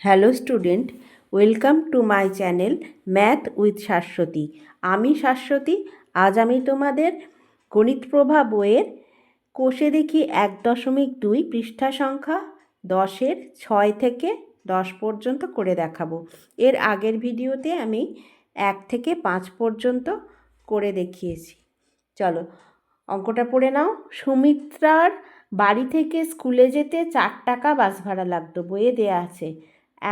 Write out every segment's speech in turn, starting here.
Hello student, welcome to my channel math with Shashwati. আমি শাশ্বতী। আজ আমি তোমাদের গণিত প্রভা বইয়ের কোষে দেখি 1.2 পৃষ্ঠা সংখ্যা 10-এর 6 থেকে 10 পর্যন্ত করে দেখাবো। এর আগের ভিডিওতে আমি 1 থেকে 5 পর্যন্ত করে দেখিয়েছি। চলো অঙ্কটা পড়ে নাও। সুমিত্রার বাড়ি থেকে স্কুলে যেতে 4 টাকা বাস ভাড়া লাগতো, বইয়ে দেয়া আছে।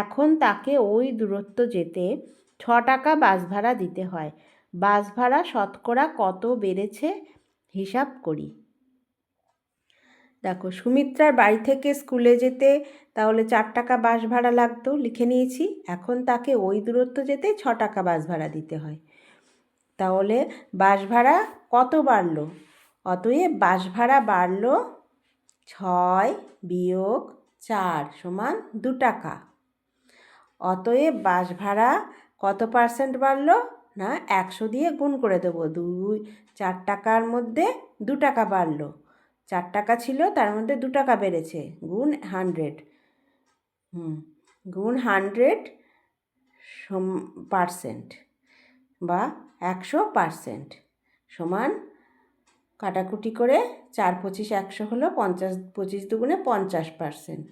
এখন তাকে ওই দূরত্ব যেতে 6 টাকা বাস ভাড়া দিতে হয়। বাস ভাড়া শতকরা কত বেড়েছে হিসাব করি। দেখো, সুমিত্রার বাড়ি থেকে স্কুলে যেতে তাহলে 4 টাকা বাস ভাড়া লাগতো, লিখে নিয়েছি। এখন তাকে ওই দূরত্ব যেতে 6 টাকা বাস ভাড়া দিতে হয়। তাহলে বাস ভাড়া কত বাড়লো? অতএব বাস ভাড়া বাড়লো 6 বিয়োগ 4 সমান 2 টাকা। অতএব বাস ভাড়া কত পার্সেন্ট বাড়লো? না, 100 দিয়ে গুণ করে দেবো। 4 টাকার মধ্যে 2 টাকা বাড়লো। 4 টাকা ছিল, তার মধ্যে 2 টাকা বেড়েছে, গুণ 100। গুণ 100% বা 100% সমান কাটাকুটি করে 4 25 100 হলো 50, 25 দুগুণে 50%।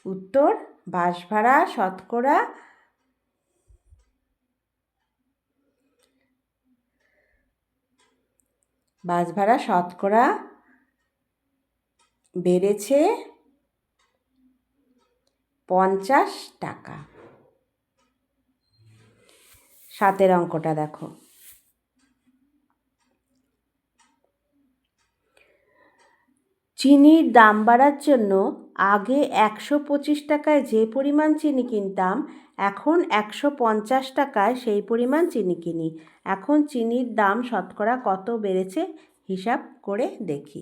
উত্তর বাস ভাড়া শতকরা বেড়েছে 50 টাকা। 7-এর অঙ্কটা দেখো। চিনির দাম বাড়ার জন্য আগে 125 টাকায় যে পরিমাণ চিনি কিনতাম, এখন 150 টাকায় সেই পরিমাণ চিনি কিনি। এখন চিনির দাম শতকরা কত বেড়েছে হিসাব করে দেখি।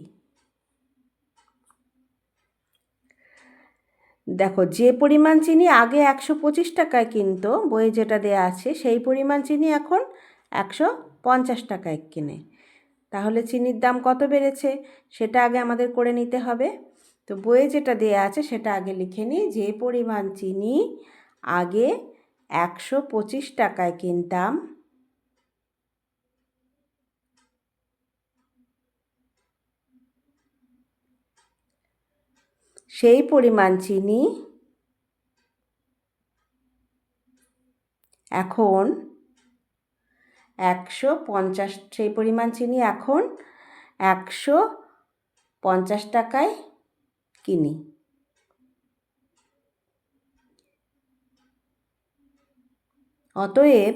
দেখো, যে পরিমাণ চিনি আগে 125 টাকায় কিনতো, বইয়ে যেটা দেয়া আছে, সেই পরিমাণ চিনি এখন 150 টাকায় কিনে। তাহলে চিনির দাম কত বেড়েছে সেটা আগে আমাদের করে নিতে হবে। তো বইয়ে যেটা দেয়া আছে সেটা আগে লিখে নিই। যে পরিমাণ চিনি আগে 125 টাকায় কিনতাম, সেই পরিমাণ চিনি এখন 150 টাকায় কিনি। অতএব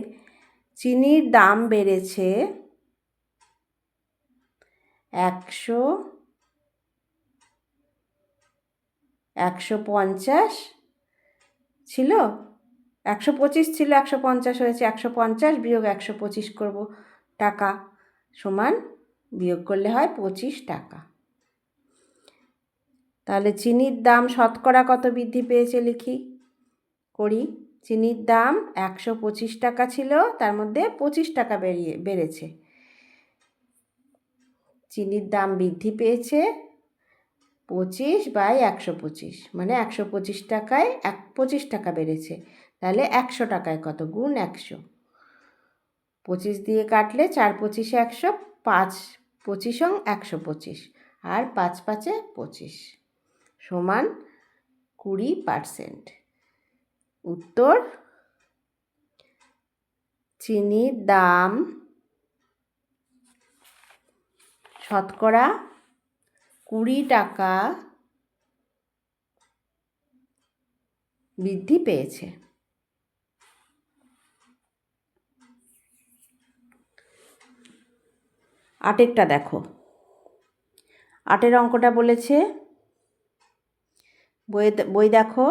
চিনির দাম বেড়েছে 150 ছিল, 125 ছিল, 150 হয়েছে। 150 বিয়োগ 125 করব টাকা, সমান বিয়োগ করলে হয় 25 টাকা। তাহলে চিনির দাম শতকরা কত বৃদ্ধি পেয়েছে লিখি করি। চিনির দাম 125 টাকা ছিল, তার মধ্যে 25 টাকা বেড়েছে। চিনির দাম বৃদ্ধি পেয়েছে 25/125, মানে 125 টাকায় 25 টাকা বেড়েছে। তাহলে 100 টাকায় কত? গুণ 100। 25 দিয়ে কাটলে 4 25 100, 5 25 125, আর 5 5 25 সমান 20%। উত্তর চিনির দাম শতকরা 20 টাকা বৃদ্ধি পেয়েছে। 8-এরটা দেখো। 8-এর অঙ্কটা বলেছে, বই দেখো।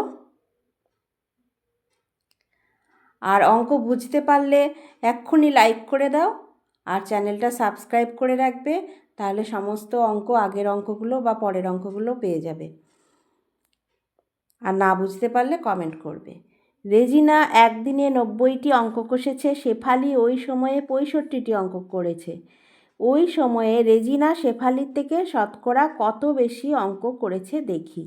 আর অঙ্ক বুঝতে পারলে এক্ষুনি লাইক করে দাও, আর চ্যানেলটা সাবস্ক্রাইব করে রাখবে। তাহলে সমস্ত অঙ্ক, আগের অঙ্কগুলো বা পরের অঙ্কগুলো পেয়ে যাবে। আর না বুঝতে পারলে কমেন্ট করবে। রেজিনা একদিনে 90টি অঙ্ক কষেছে, শেফালি ওই সময়ে 65টি অঙ্ক করেছে। ওই সময়ে রেজিনা শেফালির থেকে শতকরা কত বেশি অঙ্ক করেছে দেখি।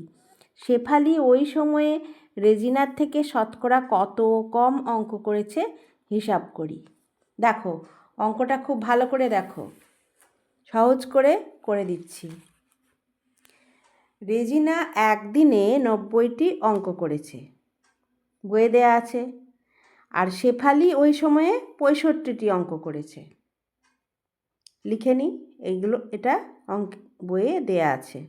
শেফালি ওই সময়ে রেজিনার থেকে শতকরা কত কম অঙ্ক করেছে হিসাব করি। দেখো অঙ্কটা খুব ভালো করে দেখো, সহজ করে দিচ্ছি। রেজিনা একদিনে 90টি অঙ্ক করেছে, বইয়ে দেয়া আছে। আর শেফালি ওই সময়ে 65টি অঙ্ক করেছে। লিখে নিই এইগুলো, এটা বইয়ে দেয়া আছে।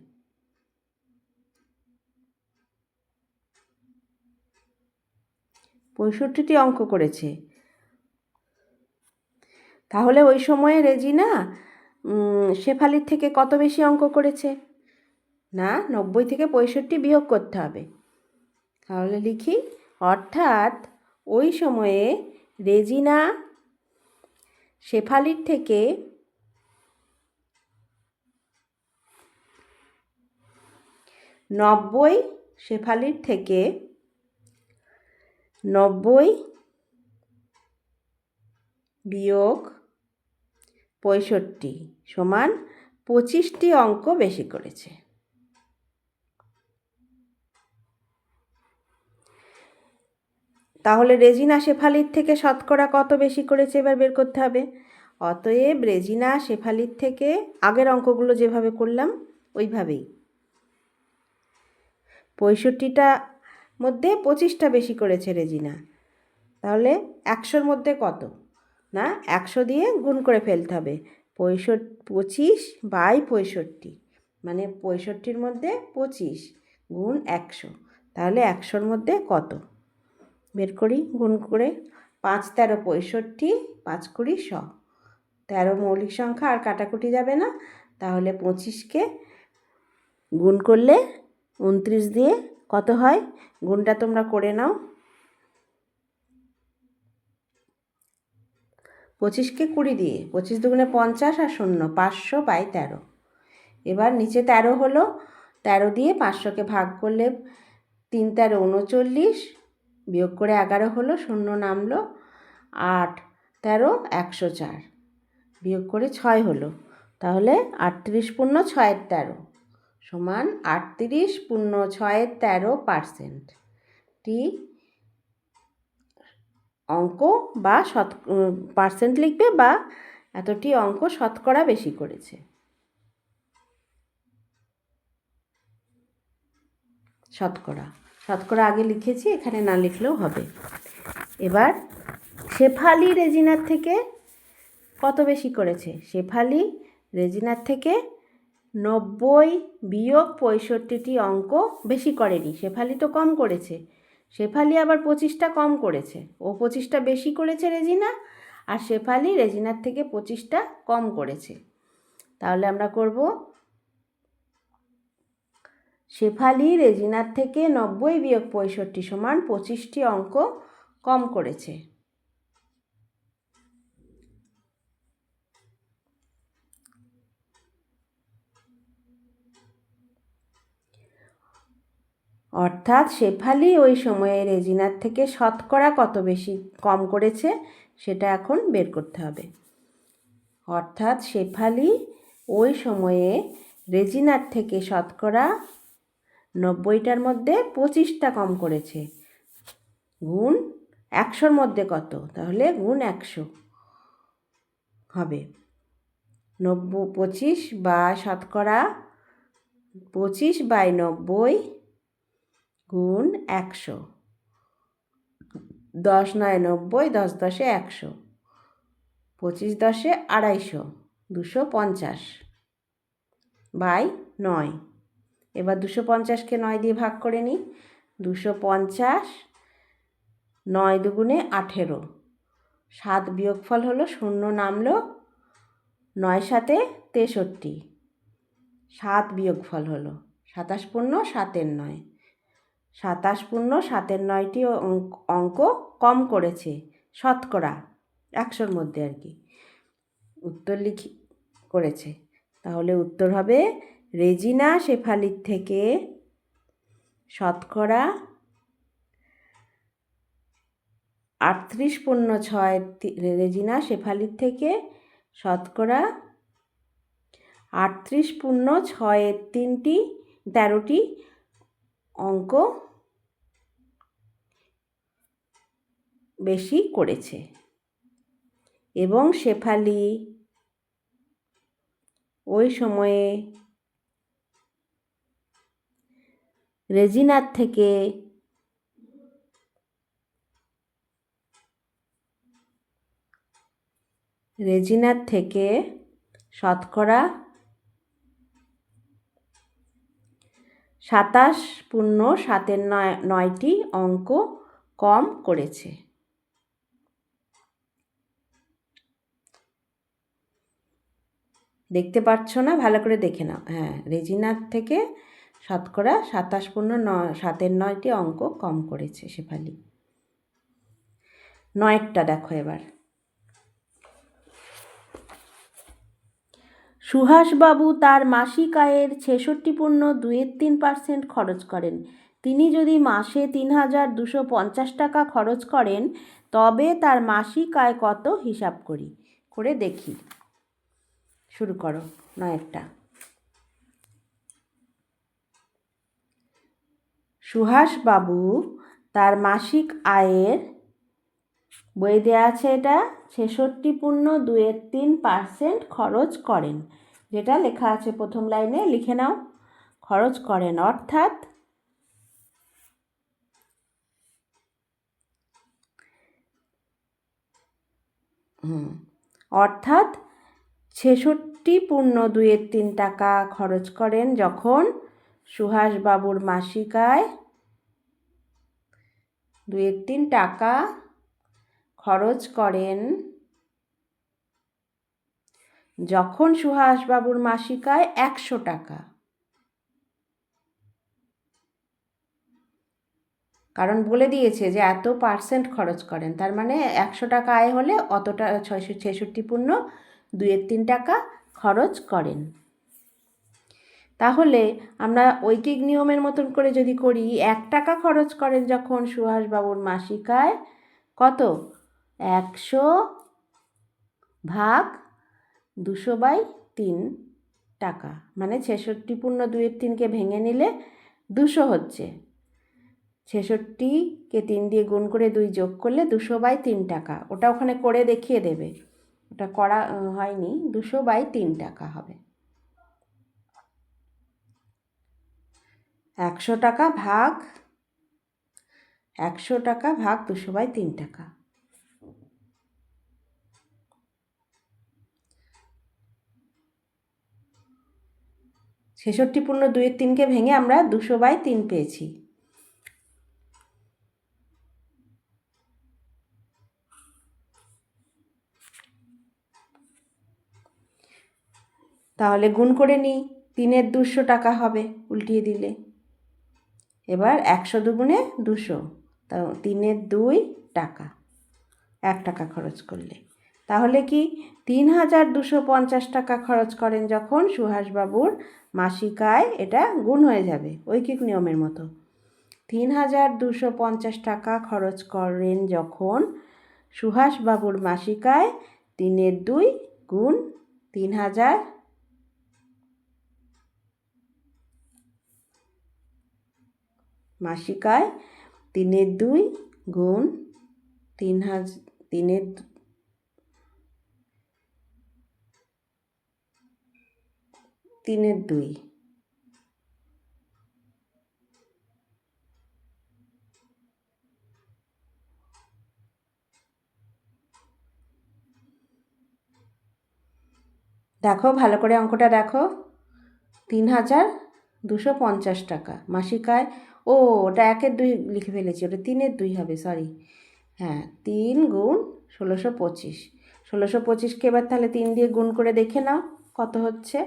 পঁয়ষট্টিটি অঙ্ক করেছে। তাহলে ওই সময়ে রেজিনা শেফালির থেকে কত বেশি অঙ্ক করেছে? না, 90 থেকে 65 বিয়োগ করতে হবে। তাহলে লিখি, অর্থাৎ ওই সময়ে রেজিনা শেফালির থেকে 90 বিয়োগ 65 সমান 25টি অঙ্ক বেশি করেছে। তাহলে রেজিনা শেফালির থেকে শতকরা কত বেশি করেছে এবার বের করতে হবে। অতএব রেজিনা শেফালির থেকে, আগের অঙ্কগুলো যেভাবে করলাম ওইভাবেই, 65টা মধ্যে 25টা বেশি করেছে রেজিনা। তাহলে 100-র মধ্যে কত? না, 100 দিয়ে গুণ করে ফেলতে হবে। 25/65 মানে 65-র মধ্যে 25 গুণ 100। তাহলে 100-র মধ্যে কত বের করি গুণ করে। 5 13 65, 5 20 100। 13 মৌলিক সংখ্যা, আর কাটাকুটি যাবে না। তাহলে 25কে গুণ করলে 29 দিয়ে কত হয়? গুণটা তোমরা করে নাও। 25কে 20 দিয়ে, 25 দুগুণে 50 আর 0, 500/13। এবার নিচে 13 হলো, 13 দিয়ে 500কে ভাগ করলে 3 13 39, বিয়োগ করে 11 হলো, 0 নামলো, 8 13 104, বিয়োগ করে 6 হলো। তাহলে 38 পূর্ণ 6 13 সমান 38 পূর্ণ 6 13% টি অঙ্ক বা পার্সেন্ট লিখবে, বা এতটি অঙ্ক শতকরা বেশি করেছে। শতকরা আগে লিখেছি, এখানে না লিখলেও হবে। এবার শেফালি রেজিনার থেকে কত বেশি করেছে? শেফালি রেজিনার থেকে 90 বিয়োগ 65টি অঙ্ক বেশি করেনি। শেফালি তো কম করেছে। শেফালি আবার 25টা কম করেছে। ও 25টা বেশি করেছে রেজিনা, আর শেফালি রেজিনার থেকে 25টা কম করেছে। তাহলে আমরা করব, শেফালি রেজিনার থেকে 90 বিয়োগ 65 সমান 25টি অঙ্ক কম করেছে। অর্থাৎ শেফালি ওই সময়ে রেজিনার থেকে শতকরা কত বেশি কম করেছে সেটা এখন বের করতে হবে। অর্থাৎ শেফালি ওই সময়ে রেজিনার থেকে শতকরা 90টার মধ্যে 25টা কম করেছে। গুণ 100-র মধ্যে কত? তাহলে গুণ 100 হবে। 25 বা শতকরা 25/90 গুণ 100। 10 9 90, 10 10 100, 25 10 250, 250/9। এবার 250কে 9 দিয়ে ভাগ করে নিই। 250, 9 দুগুণে 18, 7 বিয়োগফল হলো, 0 নামলো, 9 7 63, 7 বিয়োগফল হলো 27 পূর্ণ 7 9। 27 পূর্ণ 7 9টি অঙ্ক কম করেছে শতকরা 100-র মধ্যে আর কি। উত্তর করেছে। তাহলে উত্তর হবে, রেজিনা শেফালির থেকে শতকরা 38 পূর্ণ 6, রেজিনা শেফালির থেকে শতকরা 38 পূর্ণ 6 13টি অঙ্ক বেশি করেছে এবং শেফালি ওই সময়ে রেজিনার থেকে শতকরা 27.9টি অঙ্ক কম করেছে। দেখতে পাচ্ছ না? ভালো করে দেখে নাও। হ্যাঁ, রেজিনার থেকে শতকরা 27.9টি অঙ্ক কম করেছে শেফালি। 9টা দেখো এবার। সুহাসবাবু তার মাসিক আয়ের 66.23% খরচ করেন। তিনি যদি মাসে 3,250 টাকা খরচ করেন তবে তার মাসিক আয় কত হিসাব করে দেখি। শুরু করো 9টা। সুহাসবাবু তার মাসিক আয়ের, বই দেওয়া আছে এটা, 66.23% খরচ করেন। যেটা লেখা আছে প্রথম লাইনে লিখে নাও। খরচ করেন অর্থাৎ অর্থাৎ 66.23 টাকা খরচ করেন যখন সুহাসবাবুর মাসিক আয় 23 টাকা খরচ করেন যখন সুহাসবাবুর মাসিক আয় 100 টাকা। কারণ বলে দিয়েছে যে এত পার্সেন্ট খরচ করেন, তার মানে 100 টাকা আয় হলে অতটা 66.23 টাকা খরচ করেন। তাহলে আমরা ঐকিক নিয়মের মতন করে যদি করি, 1 টাকা খরচ করেন যখন সুহাসবাবুর মাসিক আয় কত? 100 ভাগ 200/3 টাকা, মানে 66.23কে ভেঙে নিলে 200 হচ্ছে। 66কে 3 দিয়ে গুণ করে 2 যোগ করলে 200/3 টাকা। ওটা ওখানে করে দেখিয়ে দেবে, ওটা করা হয়নি। 200/3 টাকা হবে। 100 টাকা ভাগ 200/3 টাকা। ছেষট্টি পূর্ণ 2/3কে ভেঙে আমরা 200/3 পেয়েছি। তাহলে গুণ করে নিই, 3-এর 200 টাকা হবে উল্টিয়ে দিলে। এবার 100 দুগুণে 200, তা 3-এর 2 টাকা, 1 টাকা খরচ করলে। তাহলে কি 3,250 টাকা খরচ করেন যখন সুহাসবাবুর মাসিক আয়, এটা গুণ হয়ে যাবে ঐকিক নিয়মের মতো। 3,250 টাকা খরচ করেন যখন সুহাসবাবুর মাসিক আয় 3-এর 2 গুণ 3,000, মাসিক আয় 3-এর 2 গুণ 3,000, 3-এর 2। দেখো ভালো করে অঙ্কটা দেখো। 3,250 টাকা মাসিক আয়। ও, ওটা 1-এর 2 লিখে ফেলেছি, ওটা 3-এর 2 হবে, সরি। হ্যাঁ, 3 গুণ 1625। 1625কে এবার তাহলে 3 দিয়ে গুণ করে দেখে নাও কত হচ্ছে।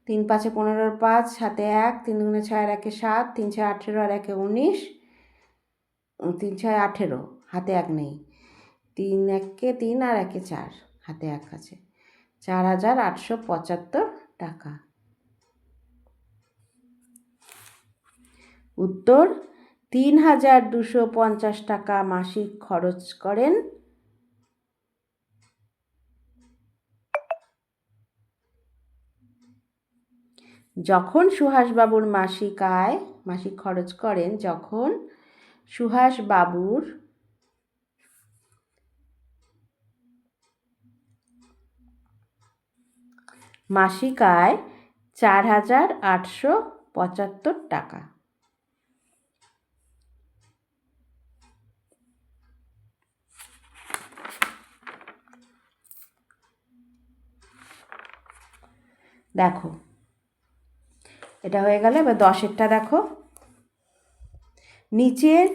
3 5 15, 5 হাতে 1, 3 দুগুণে 6 আর 1-এ 7, 3 6 18 আর 1-এ 19, 3 6 18, হাতে 1 নেই। 3 1-কে 3 আর 1-এ 4, হাতে 1 আছে। 4,875 টাকা। উত্তর, 3,250 টাকা মাসিক খরচ করেন যখন সুহাসবাবুর মাসিক খরচ করেন যখন সুহাসবাবুর মাসিক আয় 4,875 টাকা। দেখো এটা হয়ে গেলে এবার 10-এরটা দেখো। নিচের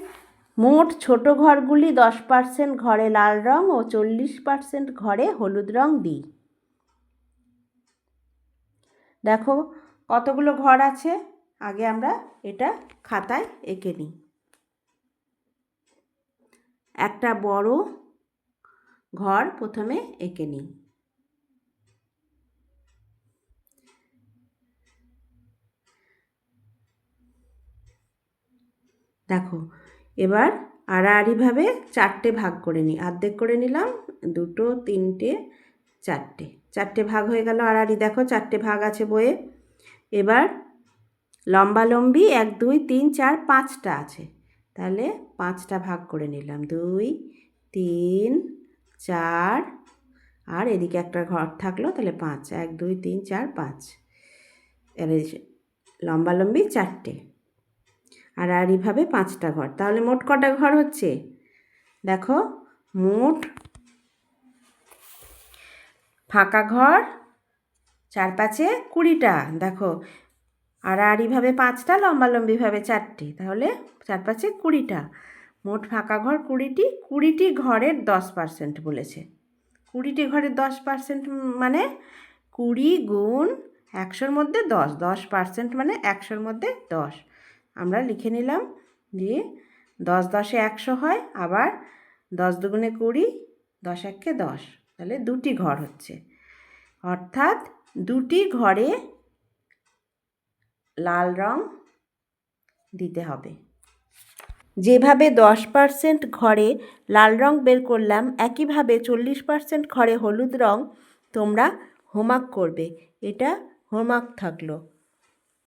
মোট ছোট ঘরগুলি 10% ঘরে লাল রং ও 40% ঘরে হলুদ রং দিই। দেখো কতগুলো ঘর আছে, আগে আমরা এটা খাতায় এঁকে নিই। একটা বড় ঘর প্রথমে এঁকে নিই। দেখো এবার আড়াআড়িভাবে 4টে ভাগ করে নিই, অর্ধেক করে নিলাম, 2, 3, 4টে, 4টে ভাগ হয়ে গেল আড়াআড়ি। দেখো 4টে ভাগ আছে বইয়ে। এবার লম্বালম্বি 1, 2, 3, 4, 5টা আছে, তাহলে 5টা ভাগ করে নিলাম, 2, 3, 4, আর এদিকে একটা ঘর থাকলো, তাহলে 5, 1, 2, 3, 4, 5। এবার লম্বালম্বি 4টে, আর আড়াআড়িভাবে 5টা ঘর, তাহলে মোট কটা ঘর হচ্ছে? দেখো মোট ফাঁকা ঘর 4, 5, 20টা। দেখো আড়াআড়িভাবে 5টা, লম্বালম্বিভাবে 4টে, তাহলে 4, 5, 20টা। মোট ফাঁকা ঘর 20টি। 20টি ঘরের 10% বলেছে। 20টি ঘরের 10% মানে 20 গুণ 100-র মধ্যে 10, 10% মানে 100-র মধ্যে 10। আমরা লিখে নিলাম যে 10 10-এ 100 হয়, আবার 10 দুগুণে 20, 10 1-এ 10, তাহলে 2টি ঘর হচ্ছে, অর্থাৎ 2টি ঘরে লাল রং দিতে হবে। যেভাবে 10% ঘরে লাল রং বের করলাম, একইভাবে 40% ঘরে হলুদ রং তোমরা হোমওয়ার্ক করবে। এটা হোমওয়ার্ক থাকলো।